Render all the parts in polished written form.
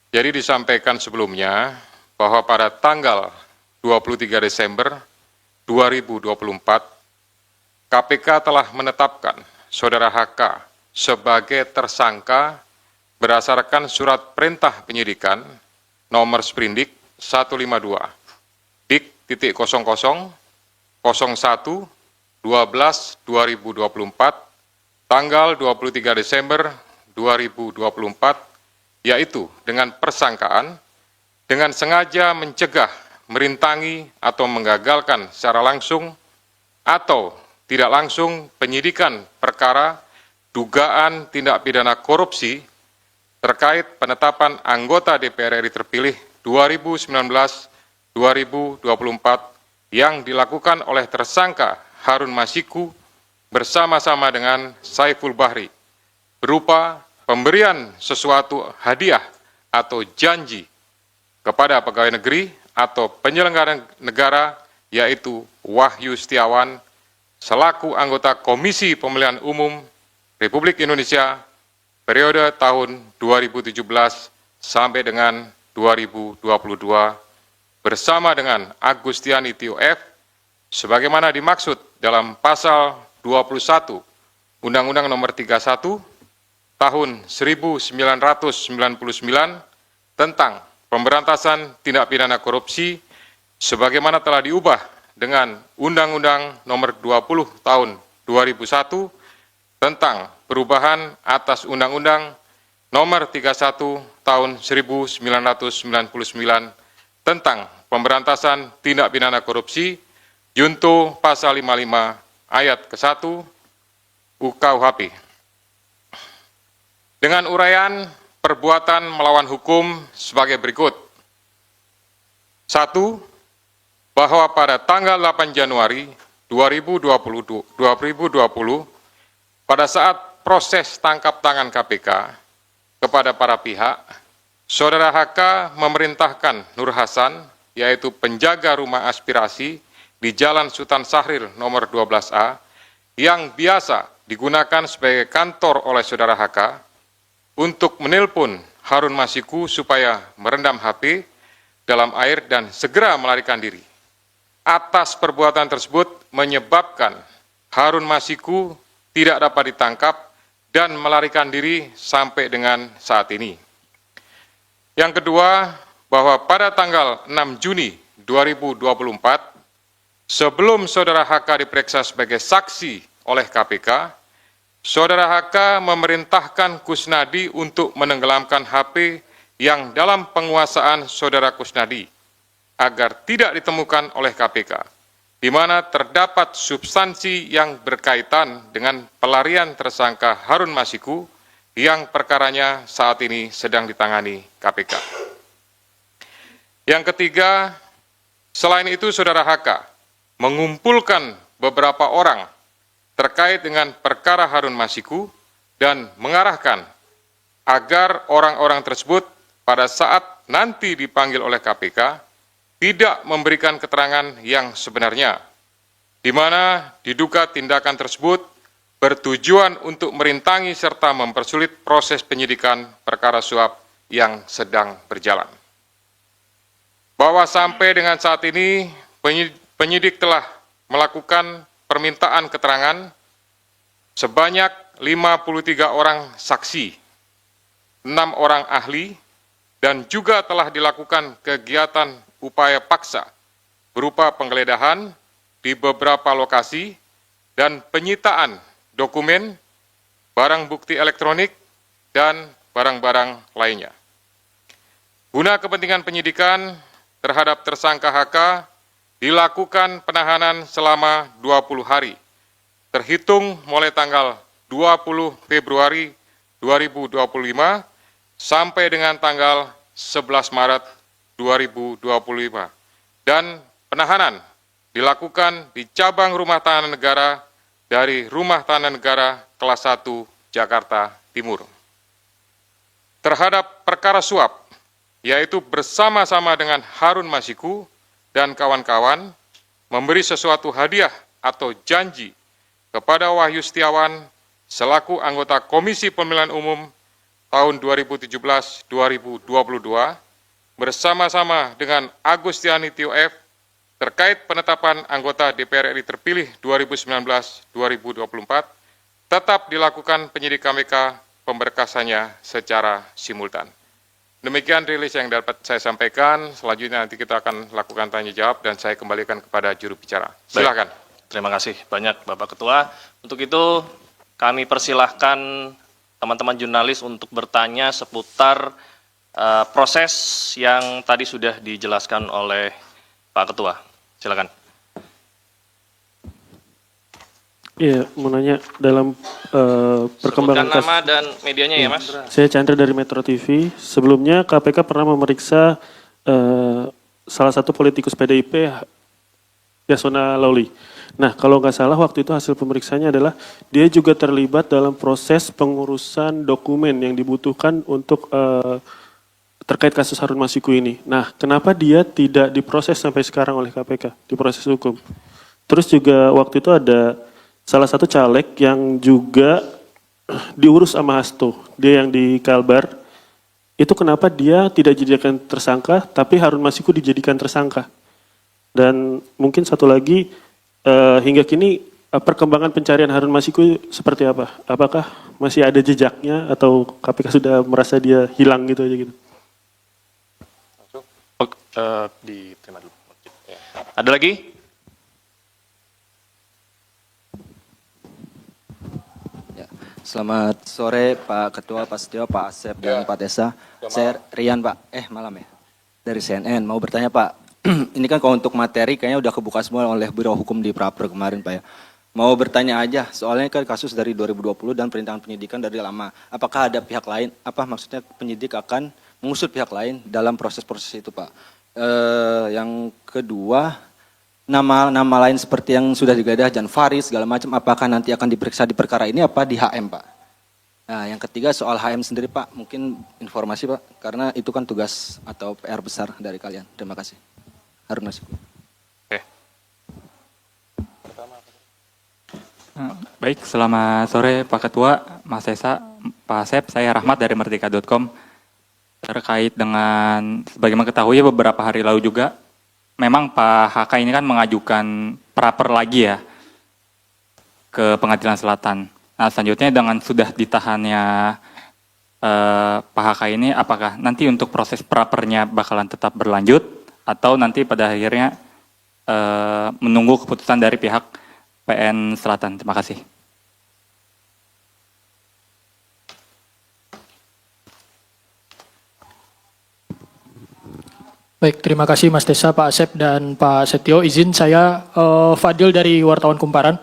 Jadi disampaikan sebelumnya bahwa pada tanggal 23 Desember 2024, KPK telah menetapkan Saudara HK sebagai tersangka berdasarkan surat perintah penyidikan nomor Sprindik 152 dik.01/01/12/2024 tanggal 23 Desember 2024, yaitu dengan persangkaan dengan sengaja mencegah, merintangi, atau menggagalkan secara langsung atau tidak langsung penyidikan perkara dugaan tindak pidana korupsi terkait penetapan anggota DPR RI terpilih 2019-2024 yang dilakukan oleh tersangka Harun Masiku bersama-sama dengan Saiful Bahri berupa pemberian sesuatu hadiah atau janji kepada pegawai negeri atau penyelenggara negara, yaitu Wahyu Setiawan selaku anggota Komisi Pemilihan Umum Republik Indonesia periode tahun 2017 sampai dengan 2022 bersama dengan Agustiani Tio F sebagaimana dimaksud dalam pasal 21 Undang-Undang Nomor 31 tahun 1999 tentang pemberantasan tindak pidana korupsi sebagaimana telah diubah dengan Undang-Undang Nomor 20 tahun 2001 tentang perubahan atas Undang-Undang Nomor 31 tahun 1999 tentang pemberantasan tindak pidana korupsi junto pasal 55 ayat ke-1 UKUHP. Dengan uraian perbuatan melawan hukum sebagai berikut. 1. Bahwa pada tanggal 8 Januari 2020, pada saat proses tangkap tangan KPK kepada para pihak, Saudara HK memerintahkan Nur Hasan, yaitu penjaga rumah aspirasi di Jalan Sultan Syahrir nomor 12A, yang biasa digunakan sebagai kantor oleh Saudara HK, untuk menelpon Harun Masiku supaya merendam HP dalam air dan segera melarikan diri. Atas perbuatan tersebut menyebabkan Harun Masiku tidak dapat ditangkap dan melarikan diri sampai dengan saat ini. Yang kedua, bahwa pada tanggal 6 Juni 2024, sebelum Saudara HK diperiksa sebagai saksi oleh KPK, Saudara HK memerintahkan Kusnadi untuk menenggelamkan HP yang dalam penguasaan Saudara Kusnadi agar tidak ditemukan oleh KPK, di mana terdapat substansi yang berkaitan dengan pelarian tersangka Harun Masiku yang perkaranya saat ini sedang ditangani KPK. Yang ketiga, selain itu Saudara HK mengumpulkan beberapa orang terkait dengan perkara Harun Masiku dan mengarahkan agar orang-orang tersebut pada saat nanti dipanggil oleh KPK tidak memberikan keterangan yang sebenarnya, di mana diduga tindakan tersebut bertujuan untuk merintangi serta mempersulit proses penyidikan perkara suap yang sedang berjalan. Bahwa sampai dengan saat ini penyidik telah melakukan permintaan keterangan sebanyak 53 orang saksi, 6 orang ahli, dan juga telah dilakukan kegiatan upaya paksa berupa penggeledahan di beberapa lokasi dan penyitaan dokumen, barang bukti elektronik, dan barang-barang lainnya. Guna kepentingan penyidikan terhadap tersangka HK dilakukan penahanan selama 20 hari, terhitung mulai tanggal 20 Februari 2025 sampai dengan tanggal 11 Maret 2025. Dan penahanan dilakukan di cabang rumah tahanan negara dari Rumah Tahanan Negara kelas 1 Jakarta Timur. Terhadap perkara suap, yaitu bersama-sama dengan Harun Masiku dan kawan-kawan memberi sesuatu hadiah atau janji kepada Wahyu Setiawan selaku anggota Komisi Pemilihan Umum tahun 2017-2022 bersama-sama dengan Agustiani Tio F terkait penetapan anggota DPR RI terpilih 2019-2024 tetap dilakukan penyidik KPK pemberkasannya secara simultan. Demikian rilis yang dapat saya sampaikan. Selanjutnya nanti kita akan lakukan tanya jawab dan saya kembalikan kepada juru bicara. Silakan. Terima kasih banyak Bapak Ketua. Untuk itu kami persilahkan teman-teman jurnalis untuk bertanya seputar proses yang tadi sudah dijelaskan oleh Pak Ketua. Silakan. Iya, mau nanya dalam perkembangan Sebutkan nama dan medianya ya, Mas. Saya Chandra dari Metro TV. Sebelumnya KPK pernah memeriksa salah satu politikus PDIP, Yasona Lawli. Nah, kalau nggak salah waktu itu hasil pemeriksaannya adalah dia juga terlibat dalam proses pengurusan dokumen yang dibutuhkan untuk terkait kasus Harun Masiku ini. Nah, kenapa dia tidak diproses sampai sekarang oleh KPK, diproses hukum? Terus juga waktu itu ada salah satu caleg yang juga diurus sama Hasto, dia yang di Kalbar, itu kenapa dia tidak dijadikan tersangka, tapi Harun Masiku dijadikan tersangka. Dan mungkin satu lagi, hingga kini perkembangan pencarian Harun Masiku seperti apa? Apakah masih ada jejaknya atau KPK sudah merasa dia hilang gitu aja gitu? Diterima dulu. Ada lagi? Selamat sore Pak Ketua, Pak Setio, Pak Asep, dan Pak Tessa. Saya Rian Pak, malam ya, dari CNN. Mau bertanya Pak, ini kan kalau untuk materi kayaknya udah kebuka semua oleh Biro Hukum di Praper kemarin Pak ya. Mau bertanya aja, soalnya kan kasus dari 2020 dan perintangan penyidikan dari lama. Apakah ada pihak lain, maksudnya penyidik akan mengusut pihak lain dalam proses-proses itu Pak. Yang kedua, nama lain seperti yang sudah digeledah, Jan Faris segala macam, apakah nanti akan diperiksa di perkara ini apa di HM Pak? Nah yang ketiga soal HM sendiri Pak, mungkin informasi Pak, karena itu kan tugas atau PR besar dari kalian. Terima kasih. Harun Masiku. Baik, selamat sore Pak Ketua, Mas Esa, Pak Asep, saya Rahmat dari Merdeka.com. Terkait dengan, sebagaimana ketahui beberapa hari lalu juga, memang Pak HK ini kan mengajukan praper lagi ya ke Pengadilan Selatan. Nah selanjutnya dengan sudah ditahannya Pak HK ini, apakah nanti untuk proses prapernya bakalan tetap berlanjut atau nanti pada akhirnya menunggu keputusan dari pihak PN Selatan? Terima kasih. Baik, terima kasih Mas Tessa, Pak Asep, dan Pak Setio. Izin saya Fadil dari Wartawan Kumparan.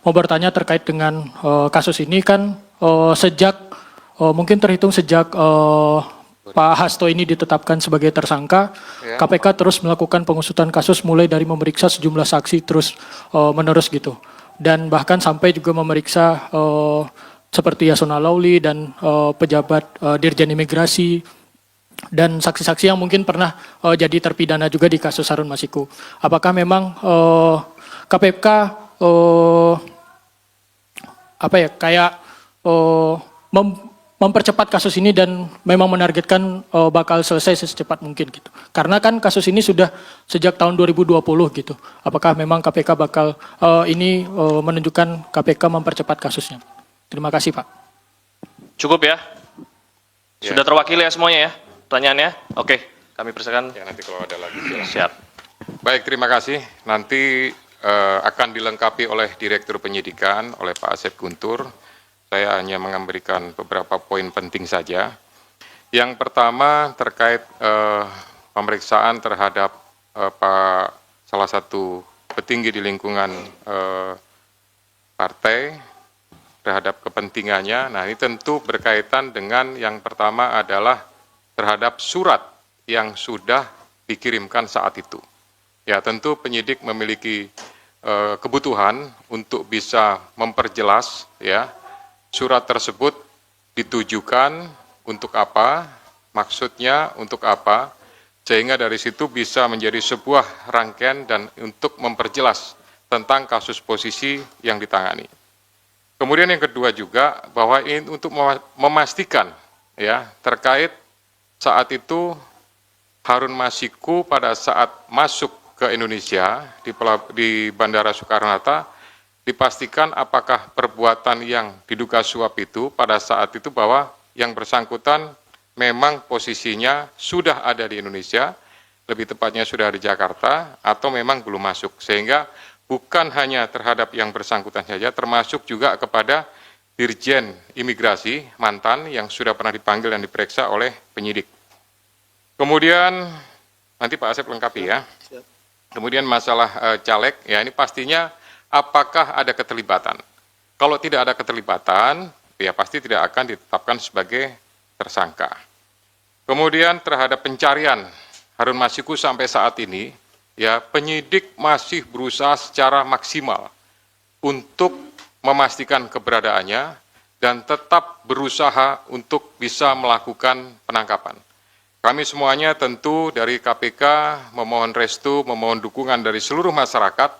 Mau bertanya terkait dengan kasus ini kan mungkin terhitung sejak Pak Hasto ini ditetapkan sebagai tersangka, KPK terus melakukan pengusutan kasus mulai dari memeriksa sejumlah saksi terus menerus gitu. Dan bahkan sampai juga memeriksa seperti Yasona Lawli dan pejabat Dirjen Imigrasi, dan saksi-saksi yang mungkin pernah jadi terpidana juga di kasus Harun Masiku. Apakah memang KPK mempercepat kasus ini dan memang menargetkan bakal selesai secepat mungkin gitu? Karena kan kasus ini sudah sejak tahun 2020 gitu. Apakah memang KPK bakal ini menunjukkan KPK mempercepat kasusnya? Terima kasih Pak. Cukup ya? Sudah terwakili ya semuanya ya? Pertanyaannya? Oke, kami persilakan. Ya, nanti kalau ada lagi. Siap. Baik, terima kasih. Nanti akan dilengkapi oleh Direktur Penyidikan, oleh Pak Asep Guntur. Saya hanya memberikan beberapa poin penting saja. Yang pertama terkait pemeriksaan terhadap salah satu petinggi di lingkungan partai terhadap kepentingannya. Nah, ini tentu berkaitan dengan yang pertama adalah terhadap surat yang sudah dikirimkan saat itu. Ya, tentu penyidik memiliki kebutuhan untuk bisa memperjelas ya surat tersebut ditujukan untuk apa, maksudnya untuk apa, sehingga dari situ bisa menjadi sebuah rangkaian dan untuk memperjelas tentang kasus posisi yang ditangani. Kemudian yang kedua juga bahwa ini untuk memastikan ya terkait saat itu Harun Masiku pada saat masuk ke Indonesia di Bandara Soekarno-Hatta dipastikan apakah perbuatan yang diduga suap itu pada saat itu bahwa yang bersangkutan memang posisinya sudah ada di Indonesia, lebih tepatnya sudah di Jakarta atau memang belum masuk, sehingga bukan hanya terhadap yang bersangkutan saja, termasuk juga kepada Dirjen Imigrasi mantan yang sudah pernah dipanggil dan diperiksa oleh penyidik. Kemudian nanti Pak Asep lengkapi ya. Kemudian masalah caleg, ya ini pastinya apakah ada keterlibatan. Kalau tidak ada keterlibatan, ya pasti tidak akan ditetapkan sebagai tersangka. Kemudian terhadap pencarian Harun Masiku sampai saat ini, ya penyidik masih berusaha secara maksimal untuk memastikan keberadaannya dan tetap berusaha untuk bisa melakukan penangkapan. Kami semuanya tentu dari KPK memohon restu, memohon dukungan dari seluruh masyarakat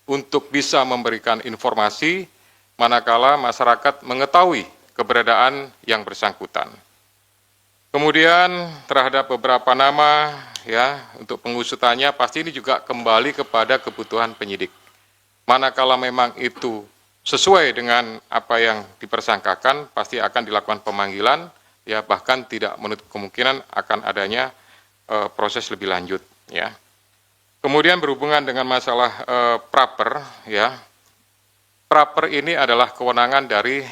untuk bisa memberikan informasi manakala masyarakat mengetahui keberadaan yang bersangkutan. Kemudian terhadap beberapa nama ya untuk pengusutannya pasti ini juga kembali kepada kebutuhan penyidik. Manakala memang itu sesuai dengan apa yang dipersangkakan pasti akan dilakukan pemanggilan ya bahkan tidak menutup kemungkinan akan adanya proses lebih lanjut ya. Kemudian berhubungan dengan masalah praper ya. Praper ini adalah kewenangan dari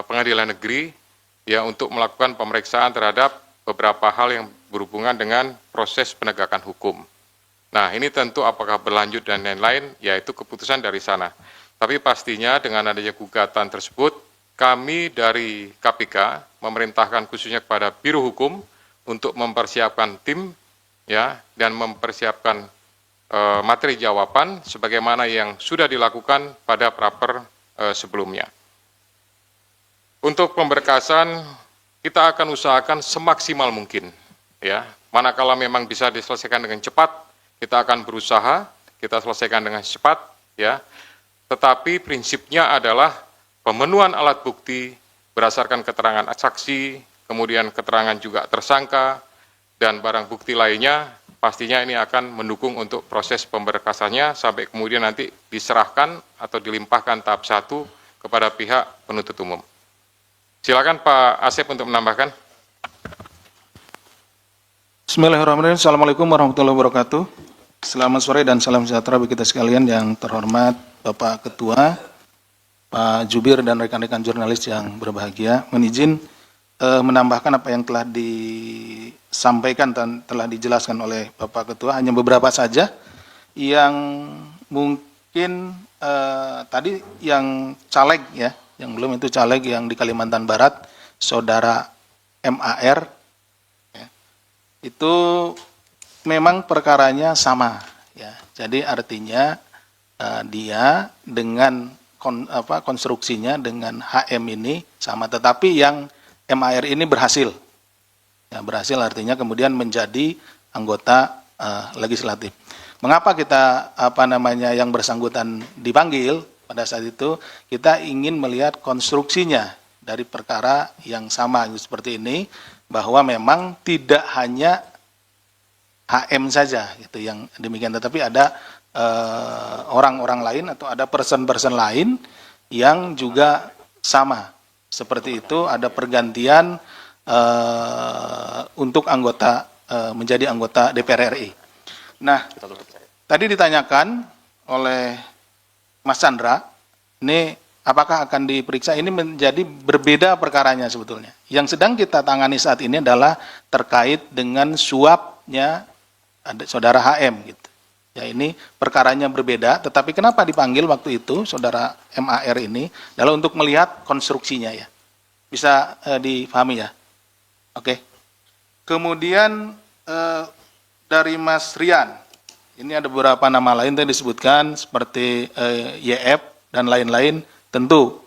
pengadilan negeri ya untuk melakukan pemeriksaan terhadap beberapa hal yang berhubungan dengan proses penegakan hukum. Nah, ini tentu apakah berlanjut dan lain-lain yaitu keputusan dari sana. Tapi pastinya dengan adanya gugatan tersebut kami dari KPK memerintahkan khususnya kepada Biro Hukum untuk mempersiapkan tim ya dan mempersiapkan materi jawaban sebagaimana yang sudah dilakukan pada praper sebelumnya. Untuk pemberkasan kita akan usahakan semaksimal mungkin ya. Manakala memang bisa diselesaikan dengan cepat, kita akan berusaha kita selesaikan dengan cepat ya. Tetapi prinsipnya adalah pemenuhan alat bukti berdasarkan keterangan saksi, kemudian keterangan juga tersangka, dan barang bukti lainnya, pastinya ini akan mendukung untuk proses pemberkasannya sampai kemudian nanti diserahkan atau dilimpahkan tahap 1 kepada pihak penuntut umum. Silakan Pak Asep untuk menambahkan. Bismillahirrahmanirrahim. Assalamualaikum warahmatullahi wabarakatuh. Selamat sore dan salam sejahtera bagi kita sekalian yang terhormat Bapak Ketua, Pak Jubir dan rekan-rekan jurnalis yang berbahagia. Izin menambahkan apa yang telah disampaikan dan telah dijelaskan oleh Bapak Ketua, hanya beberapa saja yang mungkin tadi yang caleg ya, yang belum itu caleg yang di Kalimantan Barat, Saudara MAR, ya, itu memang perkaranya sama ya. Jadi artinya dia dengan konstruksinya dengan HM ini sama, tetapi yang MAR ini berhasil. Ya, berhasil artinya kemudian menjadi anggota legislatif. Mengapa kita yang bersangkutan dipanggil pada saat itu? Kita ingin melihat konstruksinya dari perkara yang sama seperti ini, bahwa memang tidak hanya HM saja gitu yang demikian, tetapi ada orang-orang lain atau ada person-person lain yang juga sama seperti itu, ada pergantian untuk anggota menjadi anggota DPR RI. Nah, tadi ditanyakan oleh Mas Chandra, ini apakah akan diperiksa? Ini menjadi berbeda perkaranya sebetulnya. Yang sedang kita tangani saat ini adalah terkait dengan suapnya Saudara HM gitu. Ya, ini perkaranya berbeda, tetapi kenapa dipanggil waktu itu Saudara MAR ini adalah untuk melihat konstruksinya ya. Bisa dipahami ya? Oke. Kemudian dari Mas Rian, ini ada beberapa nama lain yang disebutkan seperti YF dan lain-lain, tentu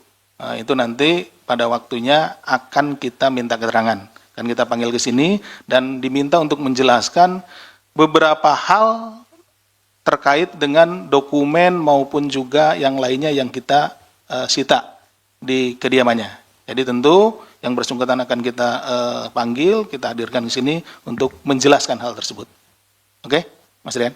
itu nanti pada waktunya akan kita minta keterangan. Kan kita panggil ke sini dan diminta untuk menjelaskan beberapa hal terkait dengan dokumen maupun juga yang lainnya yang kita sita di kediamannya. Jadi tentu yang bersangkutan akan kita panggil, kita hadirkan di sini untuk menjelaskan hal tersebut. Oke, Mas Rian?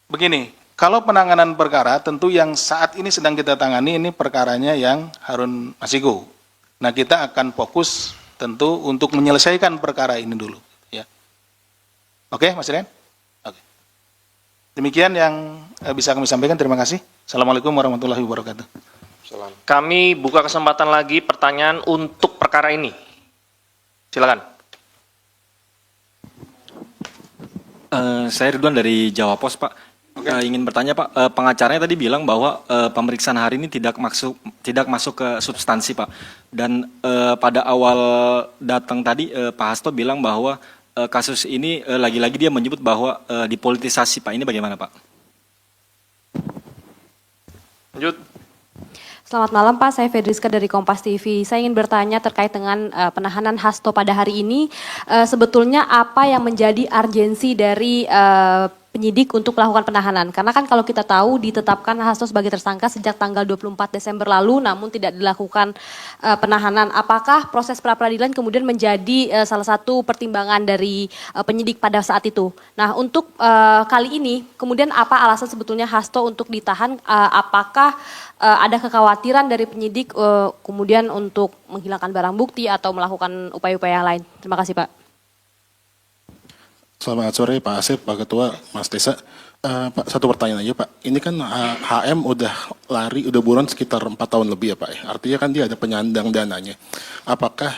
Begini, kalau penanganan perkara tentu yang saat ini sedang kita tangani ini perkaranya yang Harun Masiku. Nah, kita akan fokus tentu untuk menyelesaikan perkara ini dulu. Ya. Oke, Mas Rian? Oke. Demikian yang bisa kami sampaikan. Terima kasih. Assalamualaikum warahmatullahi wabarakatuh. Kami buka kesempatan lagi pertanyaan untuk perkara ini. Silakan. Saya Ridwan dari Jawa Pos, Pak. Ingin bertanya, Pak, pengacaranya tadi bilang bahwa pemeriksaan hari ini tidak masuk ke substansi, Pak. Dan pada awal datang tadi Pak Hasto bilang bahwa kasus ini lagi-lagi dia menyebut bahwa dipolitisasi, Pak. Ini bagaimana, Pak? Lanjut. Selamat malam Pak, saya Fedriska dari Kompas TV. Saya ingin bertanya terkait dengan penahanan Hasto pada hari ini. Sebetulnya apa yang menjadi urgensi dari penyidik untuk melakukan penahanan? Karena kan kalau kita tahu ditetapkan Hasto sebagai tersangka sejak tanggal 24 Desember lalu, namun tidak dilakukan penahanan. Apakah proses pra-peradilan kemudian menjadi salah satu pertimbangan dari penyidik pada saat itu? Nah, untuk kali ini, kemudian apa alasan sebetulnya Hasto untuk ditahan? Apakah ada kekhawatiran dari penyidik kemudian untuk menghilangkan barang bukti atau melakukan upaya-upaya lain? Terima kasih Pak. Selamat sore Pak Asep, Pak Ketua, Mas Desa. Pak, satu pertanyaan aja Pak. Ini kan HM udah lari, udah buron sekitar 4 tahun lebih ya Pak. Artinya kan dia ada penyandang dananya. Apakah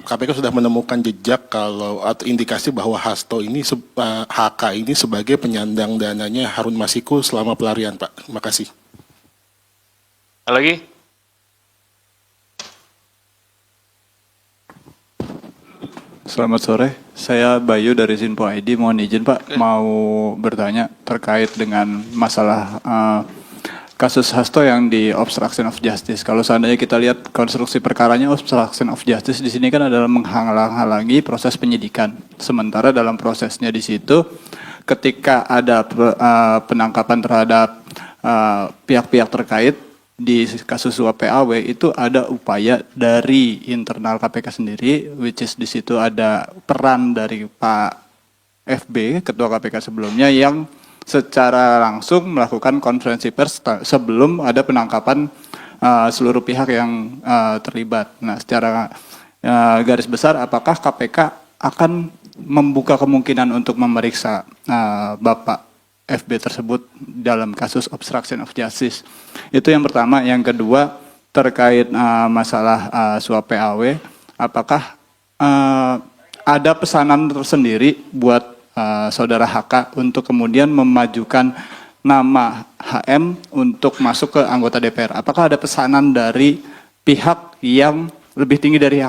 KPK sudah menemukan jejak atau indikasi bahwa Hasto ini, HK ini sebagai penyandang dananya Harun Masiku selama pelarian Pak? Terima kasih. Lagi? Selamat sore, saya Bayu dari Sinpo ID. Mohon izin Pak, mau bertanya terkait dengan masalah kasus Hasto yang di obstruction of justice. Kalau seandainya kita lihat konstruksi perkaranya obstruction of justice di sini kan adalah menghalang-halangi proses penyidikan. Sementara dalam prosesnya di situ, ketika ada penangkapan terhadap pihak-pihak terkait, di kasus suap PAW itu ada upaya dari internal KPK sendiri, which is di situ ada peran dari Pak FB, Ketua KPK sebelumnya, yang secara langsung melakukan konferensi pers sebelum ada penangkapan seluruh pihak yang terlibat. Nah, secara garis besar, apakah KPK akan membuka kemungkinan untuk memeriksa Bapak FB tersebut dalam kasus obstruction of justice? Itu yang pertama. Yang kedua, terkait masalah suap PAW, apakah ada pesanan tersendiri buat saudara HK untuk kemudian memajukan nama HM untuk masuk ke anggota DPR? Apakah ada pesanan dari pihak yang lebih tinggi dari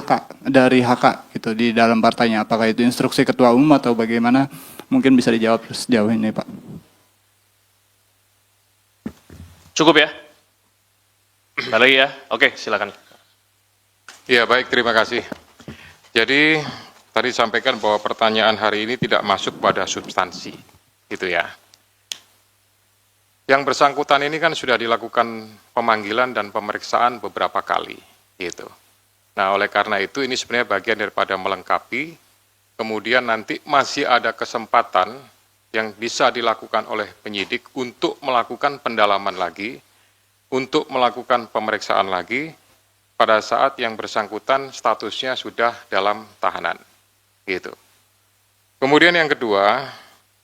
HK gitu di dalam partainya? Apakah itu instruksi ketua umum atau bagaimana? Mungkin bisa dijawab sejauh ini, Pak. Cukup ya? Ada lagi ya? Oke, silakan. Ya, baik, terima kasih. Jadi, tadi sampaikan bahwa pertanyaan hari ini tidak masuk pada substansi, gitu ya. Yang bersangkutan ini kan sudah dilakukan pemanggilan dan pemeriksaan beberapa kali, gitu. Nah, oleh karena itu ini sebenarnya bagian daripada melengkapi, kemudian nanti masih ada kesempatan yang bisa dilakukan oleh penyidik untuk melakukan pendalaman lagi, untuk melakukan pemeriksaan lagi pada saat yang bersangkutan statusnya sudah dalam tahanan. Gitu. Kemudian yang kedua,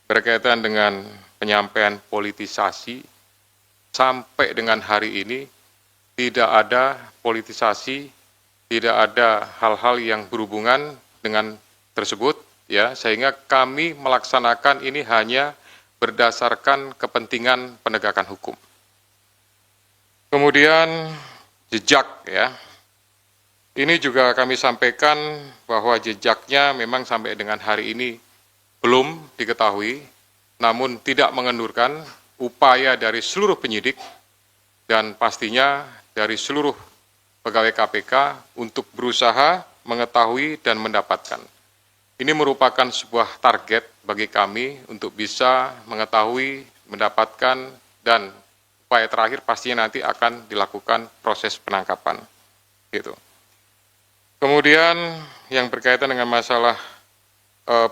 berkaitan dengan penyampaian politisasi, sampai dengan hari ini tidak ada politisasi, tidak ada hal-hal yang berhubungan dengan tersebut, ya, sehingga kami melaksanakan ini hanya berdasarkan kepentingan penegakan hukum. Kemudian jejak, ya, ini juga kami sampaikan bahwa jejaknya memang sampai dengan hari ini belum diketahui, namun tidak mengendurkan upaya dari seluruh penyidik dan pastinya dari seluruh pegawai KPK untuk berusaha mengetahui dan mendapatkan. Ini merupakan sebuah target bagi kami untuk bisa mengetahui, mendapatkan, dan upaya terakhir pastinya nanti akan dilakukan proses penangkapan. Gitu. Kemudian yang berkaitan dengan masalah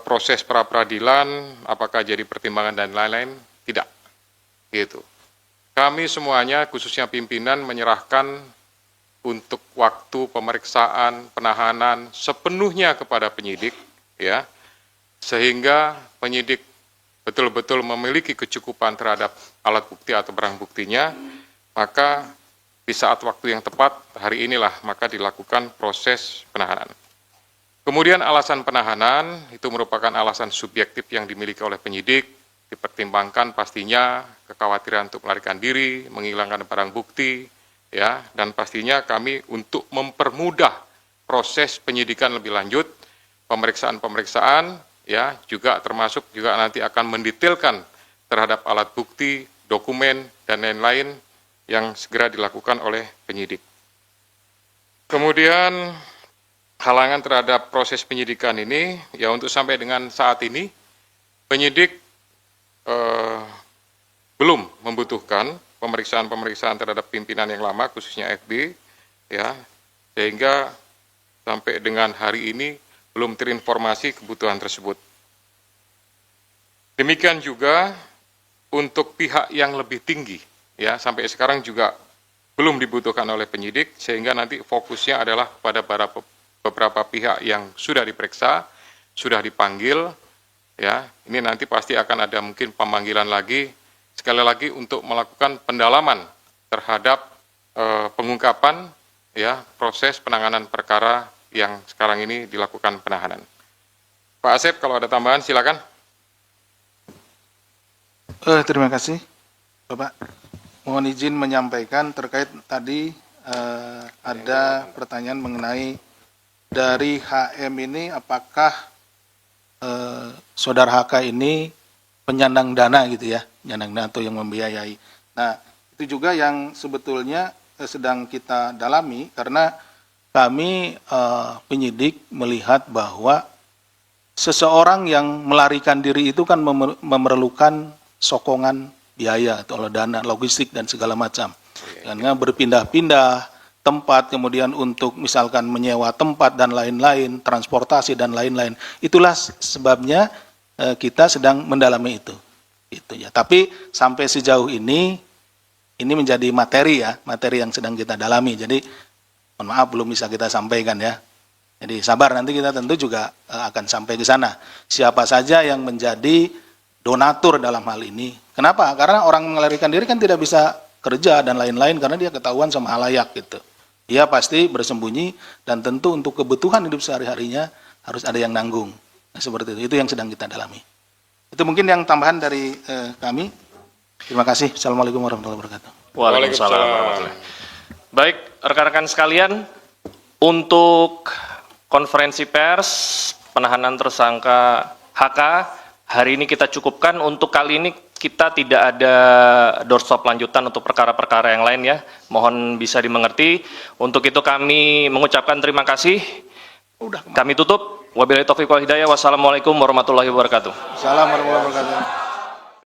proses pra-peradilan, apakah jadi pertimbangan dan lain-lain, tidak. Gitu. Kami semuanya, khususnya pimpinan, menyerahkan untuk waktu pemeriksaan, penahanan sepenuhnya kepada penyidik, ya, sehingga penyidik betul-betul memiliki kecukupan terhadap alat bukti atau barang buktinya, maka di saat waktu yang tepat, hari inilah maka dilakukan proses penahanan. Kemudian alasan penahanan itu merupakan alasan subjektif yang dimiliki oleh penyidik, dipertimbangkan pastinya kekhawatiran untuk melarikan diri, menghilangkan barang bukti, ya, dan pastinya kami untuk mempermudah proses penyidikan lebih lanjut, pemeriksaan-pemeriksaan, ya, juga termasuk juga nanti akan mendetailkan terhadap alat bukti, dokumen, dan lain-lain yang segera dilakukan oleh penyidik. Kemudian halangan terhadap proses penyidikan ini, ya untuk sampai dengan saat ini, penyidik belum membutuhkan pemeriksaan-pemeriksaan terhadap pimpinan yang lama, khususnya FB, ya, sehingga sampai dengan hari ini belum terinformasi kebutuhan tersebut. Demikian juga untuk pihak yang lebih tinggi, ya, sampai sekarang juga belum dibutuhkan oleh penyidik, sehingga nanti fokusnya adalah pada beberapa pihak yang sudah diperiksa, sudah dipanggil, ya, ini nanti pasti akan ada mungkin pemanggilan lagi, sekali lagi untuk melakukan pendalaman terhadap pengungkapan, ya, proses penanganan perkara yang sekarang ini dilakukan penahanan. Pak Asep, kalau ada tambahan silakan. Terima kasih, Bapak. Mohon izin menyampaikan terkait tadi ada pertanyaan mengenai dari HM ini apakah Saudara HK ini penyandang dana gitu ya, penyandang dana atau yang membiayai. Nah, itu juga yang sebetulnya sedang kita dalami karena kami penyidik melihat bahwa seseorang yang melarikan diri itu kan memerlukan sokongan biaya atau dana logistik dan segala macam. Karena berpindah-pindah tempat, kemudian untuk misalkan menyewa tempat dan lain-lain, transportasi dan lain-lain. Itulah sebabnya kita sedang mendalami itu. Itu ya. Tapi sampai sejauh ini menjadi materi ya, materi yang sedang kita dalami. Jadi mohon maaf belum bisa kita sampaikan ya. Jadi sabar, nanti kita tentu juga akan sampai ke sana. Siapa saja yang menjadi donatur dalam hal ini. Kenapa? Karena orang melarikan diri kan tidak bisa kerja dan lain-lain karena dia ketahuan sama halayak gitu. Dia pasti bersembunyi dan tentu untuk kebutuhan hidup sehari-harinya harus ada yang nanggung. Nah, seperti itu yang sedang kita dalami. Itu mungkin yang tambahan dari kami. Terima kasih. Assalamualaikum warahmatullahi wabarakatuh. Waalaikumsalam warahmatullahi wabarakatuh. Baik, rekan-rekan sekalian, untuk konferensi pers penahanan tersangka HK hari ini kita cukupkan. Untuk kali ini kita tidak ada doorstop lanjutan untuk perkara-perkara yang lain ya. Mohon bisa dimengerti. Untuk itu kami mengucapkan terima kasih. Kami tutup. Wabillahi taufiq wal hidayah. Wassalamualaikum warahmatullahi wabarakatuh. Assalamualaikum warahmatullahi wabarakatuh.